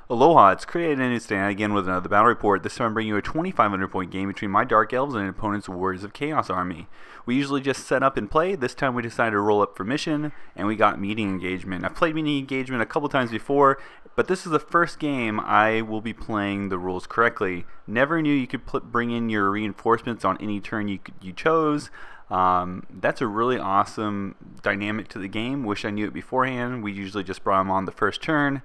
Aloha, it's CreativeNameToStandOut again with another battle report. This time I'm bringing you a 2,500 point game between my Dark Elves and an opponent's Warriors of Chaos army. We usually just set up and play. This time we decided to roll up for mission, and we got meeting engagement. I've played meeting engagement a couple times before, but this is the first game I will be playing the rules correctly. Never knew you could bring in your reinforcements on any turn you chose. That's a really awesome dynamic to the game. Wish I knew it beforehand. We usually just brought them on the first turn.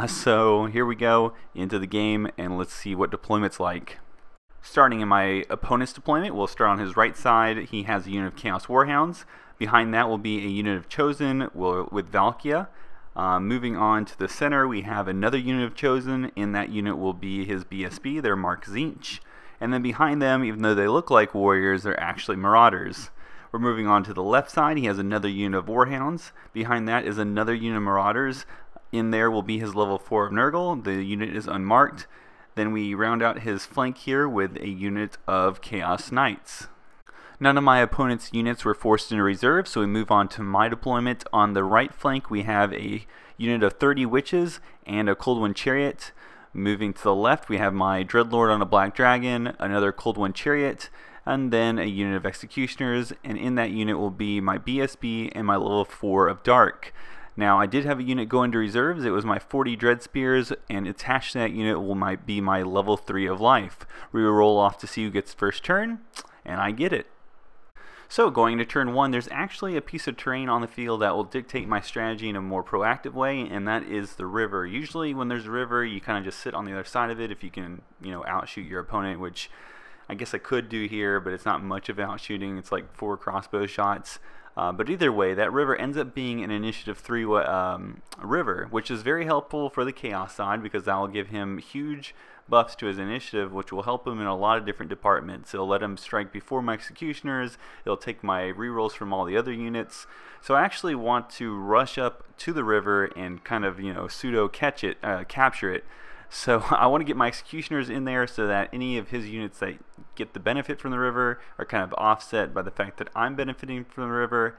So here we go into the game, and let's see what deployment's like. Starting in my opponent's deployment, we'll start on his right side. He has a unit of Chaos Warhounds. Behind that will be a unit of Chosen with Valkia. Moving on to the center, we have another unit of Chosen. In that unit will be his BSB, they're Mark Zinch. And then behind them, even though they look like warriors, they're actually Marauders. We're moving on to the left side. He has another unit of Warhounds. Behind that is another unit of Marauders. In there will be his level 4 of Nurgle. The unit is unmarked. Then we round out his flank here with a unit of Chaos Knights. None of my opponent's units were forced into reserve, so we move on to my deployment. On the right flank we have a unit of 30 Witches and a Cold Wind Chariot. Moving to the left we have my Dreadlord on a Black Dragon, another Cold Wind Chariot, and then a unit of Executioners, and in that unit will be my BSB and my level 4 of Dark. Now, I did have a unit go into reserves. It was my 40 Dread Spears, and attached to that unit will be my level 3 of Life. We will roll off to see who gets first turn, and I get it. So, going into turn 1, there's actually a piece of terrain on the field that will dictate my strategy in a more proactive way, and that is the river. Usually, when there's a river, you kind of just sit on the other side of it if you can, outshoot your opponent, which I guess I could do here, but it's not much of outshooting. It's like 4 crossbow shots. But either way, that river ends up being an initiative 3 river, which is very helpful for the Chaos side because that will give him huge buffs to his initiative, which will help him in a lot of different departments. It'll let him strike before my Executioners. It'll take my rerolls from all the other units. So I actually want to rush up to the river and kind of, pseudo capture it. So I want to get my Executioners in there so that any of his units that get the benefit from the river are kind of offset by the fact that I'm benefiting from the river,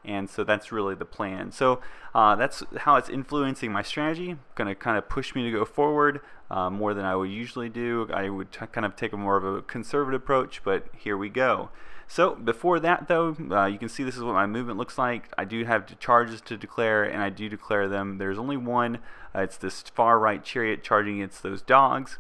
and so that's really the plan. So that's how it's influencing my strategy. Going to kind of push me to go forward more than I would usually do. I would kind of take a more of a conservative approach, but here we go. So before that though, you can see this is what my movement looks like. I do have charges to declare, and I do declare them. There's only one. It's this far right chariot charging against those dogs.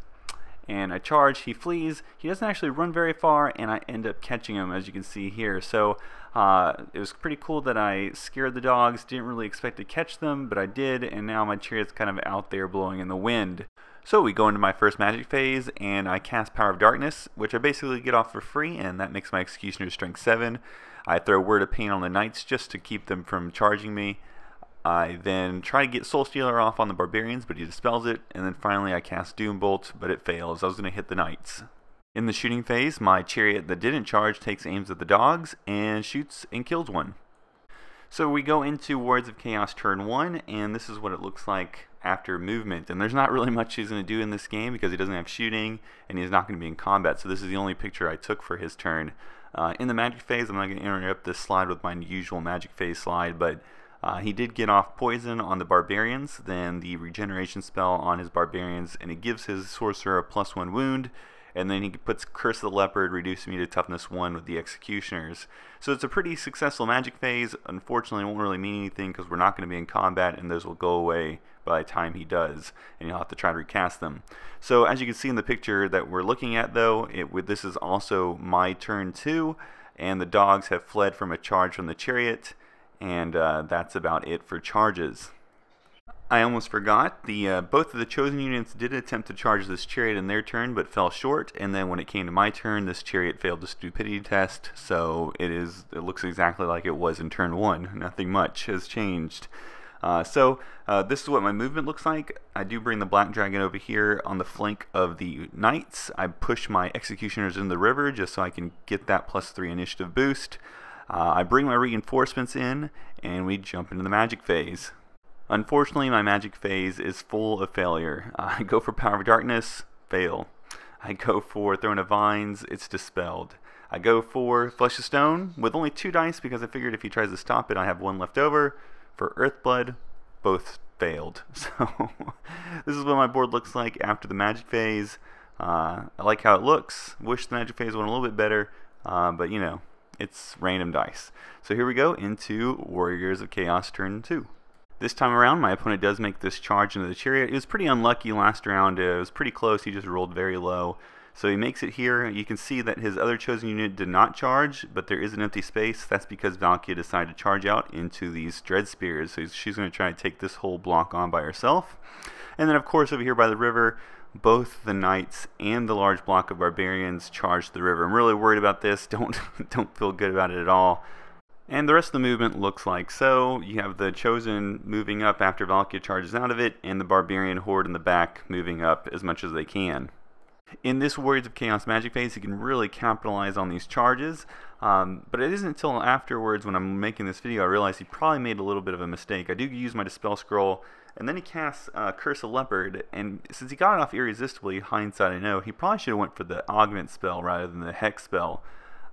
And I charge, he flees. He doesn't actually run very far, and I end up catching him, as you can see here. So it was pretty cool that I scared the dogs. Didn't really expect to catch them, but I did, and now my chariot's kind of out there blowing in the wind. So we go into my first magic phase, and I cast Power of Darkness, which I basically get off for free, and that makes my Executioner's strength 7. I throw Word of Pain on the Knights just to keep them from charging me. I then try to get Soul Stealer off on the Barbarians, but he dispels it, and then finally I cast Doom Bolt, but it fails. I was going to hit the Knights. In the shooting phase, my chariot that didn't charge takes aims at the dogs and shoots and kills one. So we go into Warriors of Chaos turn 1, and this is what it looks like after movement. And there's not really much he's going to do in this game because he doesn't have shooting, and he's not going to be in combat, so this is the only picture I took for his turn. In the magic phase, I'm not going to interrupt this slide with my usual magic phase slide, but he did get off poison on the Barbarians, then the regeneration spell on his Barbarians, and it gives his sorcerer a +1 wound, and then he puts Curse of the Leopard, reducing me to toughness 1 with the Executioners. So it's a pretty successful magic phase. Unfortunately, it won't really mean anything because we're not going to be in combat, and those will go away by the time he does, and you'll have to try to recast them. So as you can see in the picture that we're looking at though, this is also my turn 2, and the dogs have fled from a charge from the chariot. And that's about it for charges. I almost forgot, both of the chosen units did attempt to charge this chariot in their turn, but fell short, and then when it came to my turn, this chariot failed the stupidity test, so it looks exactly like it was in turn 1. Nothing much has changed. This is what my movement looks like. I do bring the black dragon over here on the flank of the knights. I push my executioners in the river just so I can get that +3 initiative boost. I bring my reinforcements in, and we jump into the magic phase. Unfortunately, my magic phase is full of failure. I go for Power of Darkness, fail. I go for Throne of Vines, it's dispelled. I go for Flesh of Stone with only 2 dice because I figured if he tries to stop it, I have 1 left over. For Earthblood, both failed. So this is what my board looks like after the magic phase. I like how it looks. Wish the magic phase went a little bit better, but you know, it's random dice. So here we go into Warriors of Chaos turn 2. This time around, my opponent does make this charge into the chariot. It was pretty unlucky last round. It was pretty close. He just rolled very low. So he makes it here. You can see that his other chosen unit did not charge, but there is an empty space. That's because Valkia decided to charge out into these Dread Spears. So she's going to try to take this whole block on by herself. And then, of course, over here by the river, both the knights and the large block of barbarians charged the river. I'm really worried about this. Don't feel good about it at all. And the rest of the movement looks like so. You have the Chosen moving up after Valkia charges out of it, and the Barbarian Horde in the back moving up as much as they can. In this Warriors of Chaos magic phase, you can really capitalize on these charges, but it isn't until afterwards when I'm making this video I realize he probably made a little bit of a mistake. I do use my Dispel Scroll, and then he casts Curse of Leopard, and since he got it off irresistibly, hindsight I know, he probably should have went for the Augment spell rather than the Hex spell.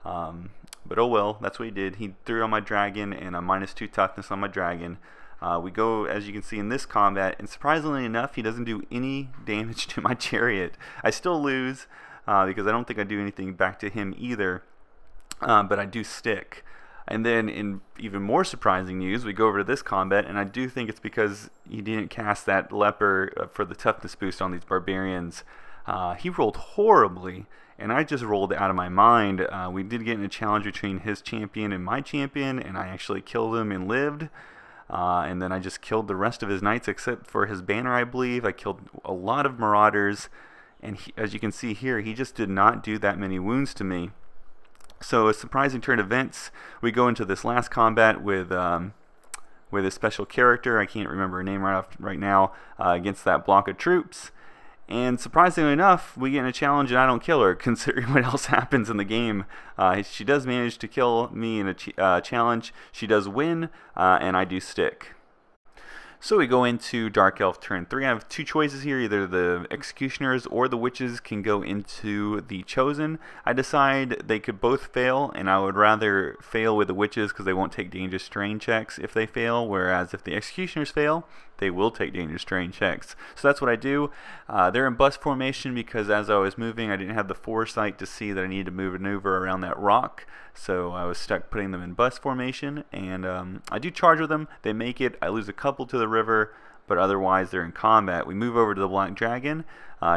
But oh well, that's what he did. He threw it on my dragon and a -2 toughness on my dragon. We go, as you can see in this combat, and surprisingly enough, he doesn't do any damage to my chariot. I still lose because I don't think I do anything back to him either, but I do stick. And then in even more surprising news, we go over to this combat, and I do think it's because he didn't cast that leper for the toughness boost on these barbarians. He rolled horribly, and I just rolled out of my mind. We did get in a challenge between his champion and my champion, and I actually killed him and lived. And then I just killed the rest of his knights except for his banner, I believe. I killed a lot of marauders, and as you can see here, he just did not do that many wounds to me. So a surprising turn of events. We go into this last combat with a special character. I can't remember her name right now, against that block of troops. And surprisingly enough, we get in a challenge and I don't kill her, considering what else happens in the game. She does manage to kill me in a challenge. She does win, and I do stick. So we go into Dark Elf turn 3. I have 2 choices here. Either the Executioners or the Witches can go into the Chosen. I decide they could both fail, and I would rather fail with the Witches because they won't take Dangerous Terrain checks if they fail, whereas if the Executioners fail, they will take Dangerous Terrain checks. So that's what I do. They're in bus formation because as I was moving, I didn't have the foresight to see that I needed to maneuver around that rock. So I was stuck putting them in bus formation, and I do charge with them. They make it. I lose a couple to the river, but otherwise they're in combat. We move over to the Black Dragon.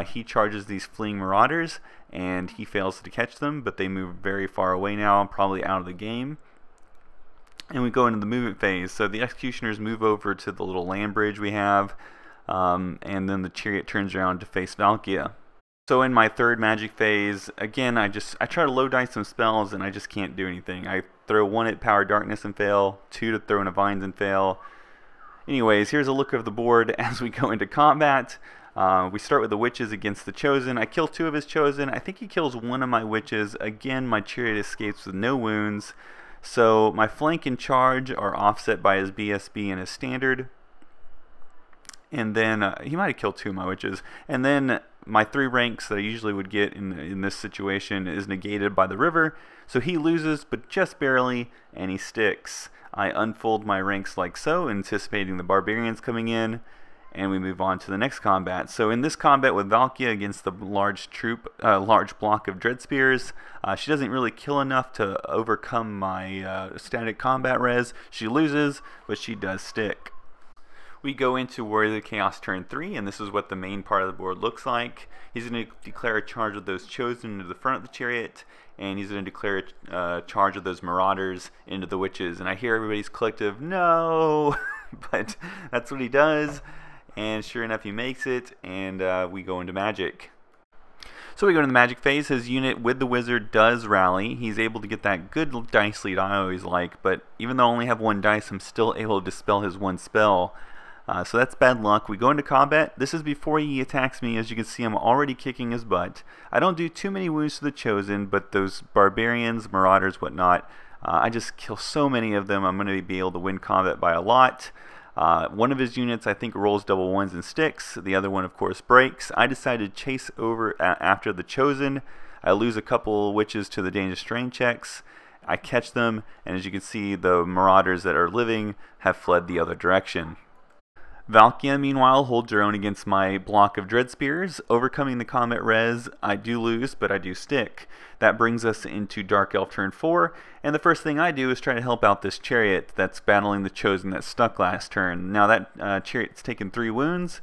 He charges these fleeing marauders, and he fails to catch them, but they move very far away now, probably out of the game. And we go into the movement phase. So the Executioners move over to the little land bridge we have, and then the chariot turns around to face Valkia. So in my third magic phase, again, I try to low dice some spells, and I just can't do anything. I throw 1 at Power Darkness and fail, 2 to Throne of Vines and fail. Anyways, here's a look of the board as we go into combat. We start with the Witches against the Chosen. I kill 2 of his Chosen. I think he kills 1 of my Witches. Again, my chariot escapes with no wounds. So my flank and charge are offset by his BSB and his standard. And then he might have killed 2 of my Witches. And then my 3 ranks that I usually would get in this situation is negated by the river. So he loses, but just barely, and he sticks. I unfold my ranks like so, anticipating the barbarians coming in, and we move on to the next combat. So in this combat with Valkia against the large block of Dread Spears, she doesn't really kill enough to overcome my static combat res. She loses, but she does stick. We go into Warrior of the Chaos turn 3, and this is what the main part of the board looks like. He's going to declare a charge of those Chosen into the front of the chariot, and he's going to declare a charge of those Marauders into the Witches. And I hear everybody's collective, no! But that's what he does. And sure enough, he makes it, and we go into magic. So we go to the magic phase. His unit with the wizard does rally. He's able to get that good dice lead I always like, but even though I only have one dice, I'm still able to dispel his one spell. So that's bad luck. We go into combat. This is before he attacks me. As you can see, I'm already kicking his butt. I don't do too many wounds to the chosen, but those barbarians, marauders, whatnot, I just kill so many of them. I'm going to be able to win combat by a lot. One of his units, I think, rolls double ones and sticks. The other one, of course, breaks. I decided to chase over after the chosen. I lose a couple witches to the dangerous strain checks. I catch them, and as you can see, the marauders that are living have fled the other direction. Valkia, meanwhile, holds her own against my block of dread spears. Overcoming the combat res, I do lose, but I do stick. That brings us into Dark Elf turn 4, and the first thing I do is try to help out this chariot that's battling the chosen that stuck last turn. Now that chariot's taken 3 wounds,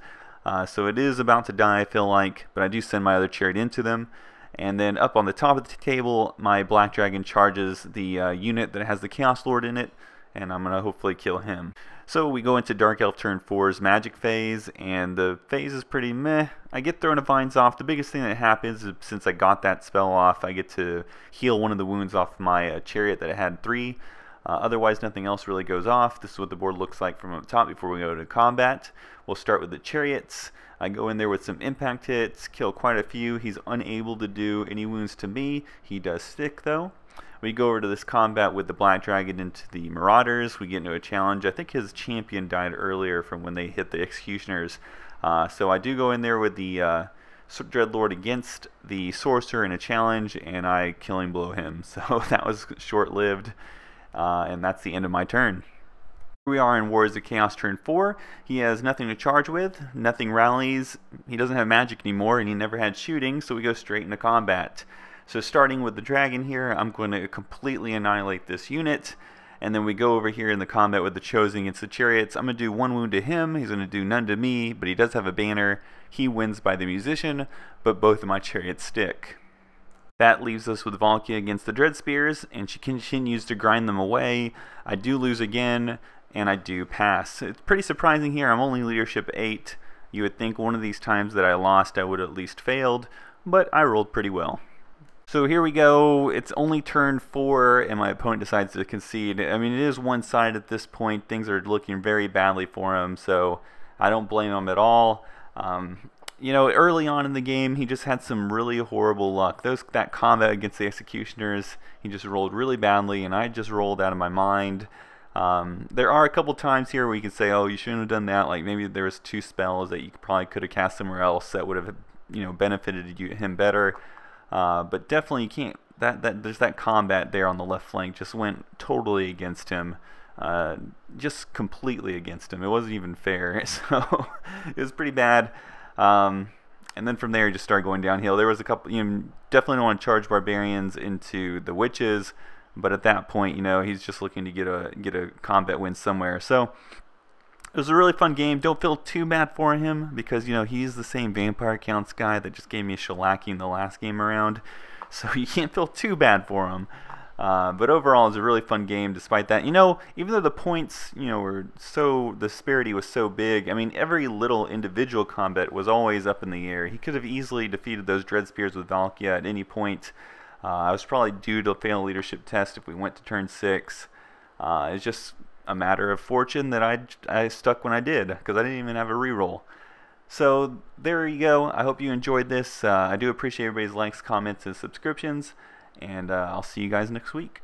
so it is about to die, I feel like, but I do send my other chariot into them. And then up on the top of the table, my black dragon charges the unit that has the Chaos Lord in it, and I'm going to hopefully kill him. So we go into Dark Elf turn 4's magic phase, and the phase is pretty meh. I get Throne of Vines off. The biggest thing that happens is since I got that spell off, I get to heal one of the wounds off my chariot that I had 3. Otherwise, nothing else really goes off. This is what the board looks like from up top before we go to combat. We'll start with the chariots. I go in there with some impact hits, kill quite a few. He's unable to do any wounds to me. He does stick, though. We go over to this combat with the Black Dragon into the Marauders. We get into a challenge. I think his champion died earlier from when they hit the Executioners. So I do go in there with the Dreadlord against the Sorcerer in a challenge, and I killing blow him. So that was short-lived, and that's the end of my turn. Here we are in Warriors of Chaos turn 4. He has nothing to charge with, nothing rallies. He doesn't have magic anymore, and he never had shooting, so we go straight into combat. So starting with the dragon here, I'm going to completely annihilate this unit. And then we go over here in the combat with the chosen against the chariots. I'm going to do 1 wound to him. He's going to do none to me, but he does have a banner. He wins by the musician, but both of my chariots stick. That leaves us with Valkia against the Dread Spears, and she continues to grind them away. I do lose again, and I do pass. It's pretty surprising here. I'm only leadership 8. You would think one of these times that I lost, I would have at least failed, but I rolled pretty well. So here we go. It's only turn 4, and my opponent decides to concede. I mean, it is one-sided at this point. Things are looking very badly for him, so I don't blame him at all. You know, early on in the game, he just had some really horrible luck. That combat against the Executioners, he just rolled really badly, and I just rolled out of my mind. There are a couple times here where you can say, oh, you shouldn't have done that. Like maybe there was 2 spells that you probably could have cast somewhere else that would have, you know, benefited him better. But definitely you can't. There's that combat there on the left flank just went totally against him, just completely against him. It wasn't even fair, so it was pretty bad. And then from there, he just started going downhill. There was a couple. You know, definitely don't want to charge barbarians into the witches, but at that point, you know, he's just looking to get a combat win somewhere. So it was a really fun game. Don't feel too bad for him because, you know, he's the same vampire counts guy that just gave me a shellacking the last game around. So you can't feel too bad for him. But overall, it was a really fun game despite that. You know, even though the points, you know, were so, the disparity was so big, I mean, every little individual combat was always up in the air. He could have easily defeated those Dread Spears with Valkia at any point. I was probably due to fail a leadership test if we went to turn 6. It's just a matter of fortune that I stuck when I did because I didn't even have a reroll. So there you go. I hope you enjoyed this. I do appreciate everybody's likes, comments, and subscriptions, and I'll see you guys next week.